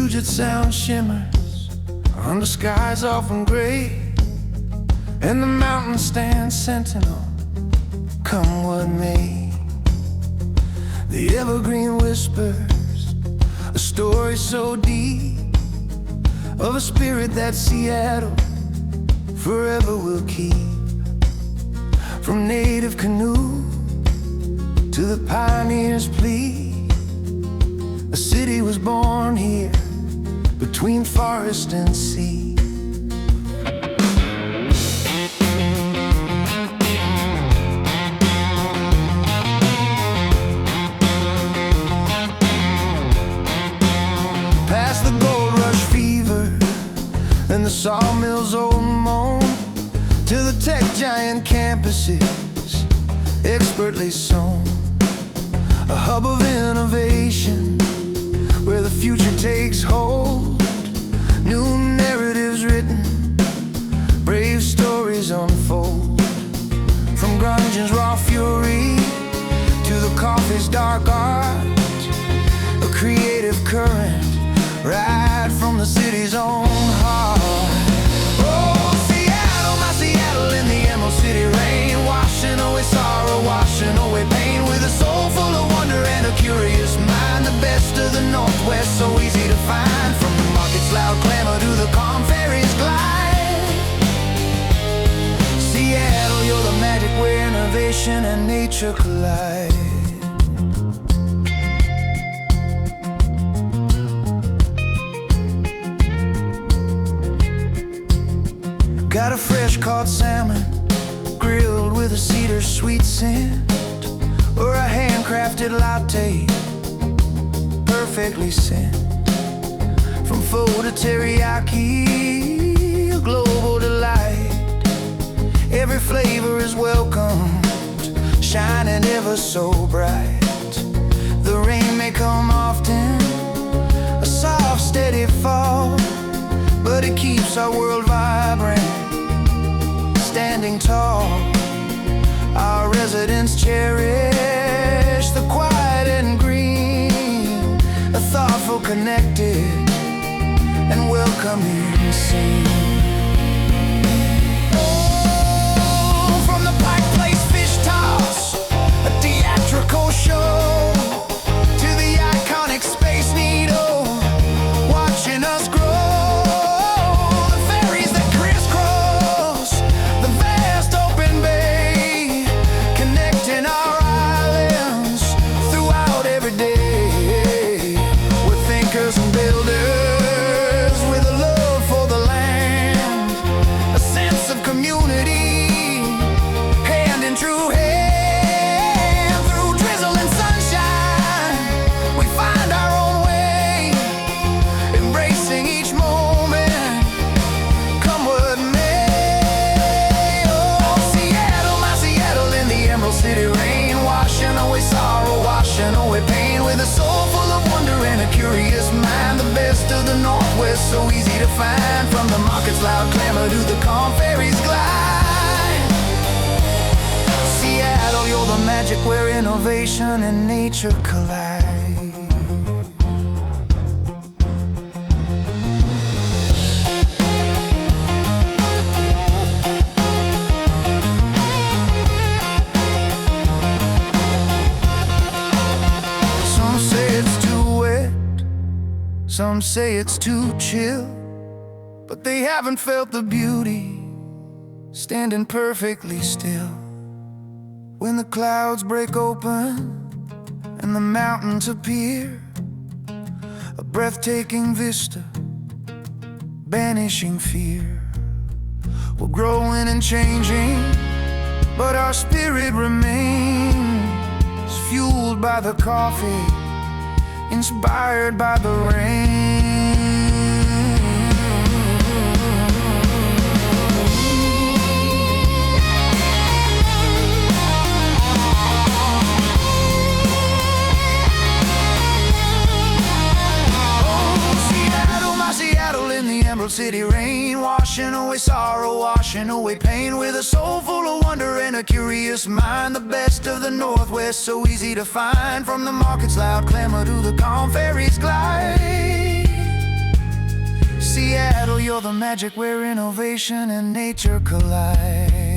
Puget Sound shimmers under skies often gray, and the mountains stand sentinel, come what may. The evergreen whispers a story so deep of a spirit that Seattle forever will keep. From native canoe to the pioneer's plea, a city was born here between forest and sea. Past the gold rush fever and the sawmill's old moan, to the tech giant campuses expertly sown, a hub of innovation where the future takes hold. New narratives written, brave stories unfold. From grunge's raw fury to the coffee's dark art, a creative current right from the city's own heart. Oh, Seattle, my Seattle in the Emerald City rain, washing away sorrow, washing away pain, with a soul full of wonder and a curious mind. The best of the Northwest, so easy to find. From the market's loud clamor to the calm ferry's glide. Seattle, you're the magic where innovation and nature collide. Got a fresh caught salmon grilled with a cedar sweet scent, or a handcrafted latte perfectly sent. From pho to teriyaki, a global delight. Every flavor is welcomed, shining ever so bright. The rain may come often, a soft steady fall, but it keeps our world vibrant, standing tall. Our residents cherish the quiet and green, a thoughtful, connected, and welcoming scene. Oh, from the Pike Place fish toss, a theatrical show, to the iconic Space Needle, watching us grow. And builders with a love for the land, a sense of community, hand in true hand. Through drizzle and sunshine, we find our own way, embracing each moment, come what may. Oh, Seattle, my Seattle in the Emerald City rain, washing away sorrow, washing away pain, with a soul full of wonder and a curious mind. The best of the Northwest, so easy to find. From the market's loud clamor to the calm ferry's glide. Seattle, you're the magic where innovation and nature collide. Some say it's too chill, but they haven't felt the beauty standing perfectly still. When the clouds break open and the mountains appear, a breathtaking vista, banishing fear. We're growing and changing, but our spirit remains, fueled by the coffee, inspired by the rain. Emerald City rain, washing away sorrow, washing away pain, with a soul full of wonder and a curious mind. The best of the Northwest, so easy to find. From the market's loud clamor to the calm ferry's glide. Feel the magic where innovation and nature collide.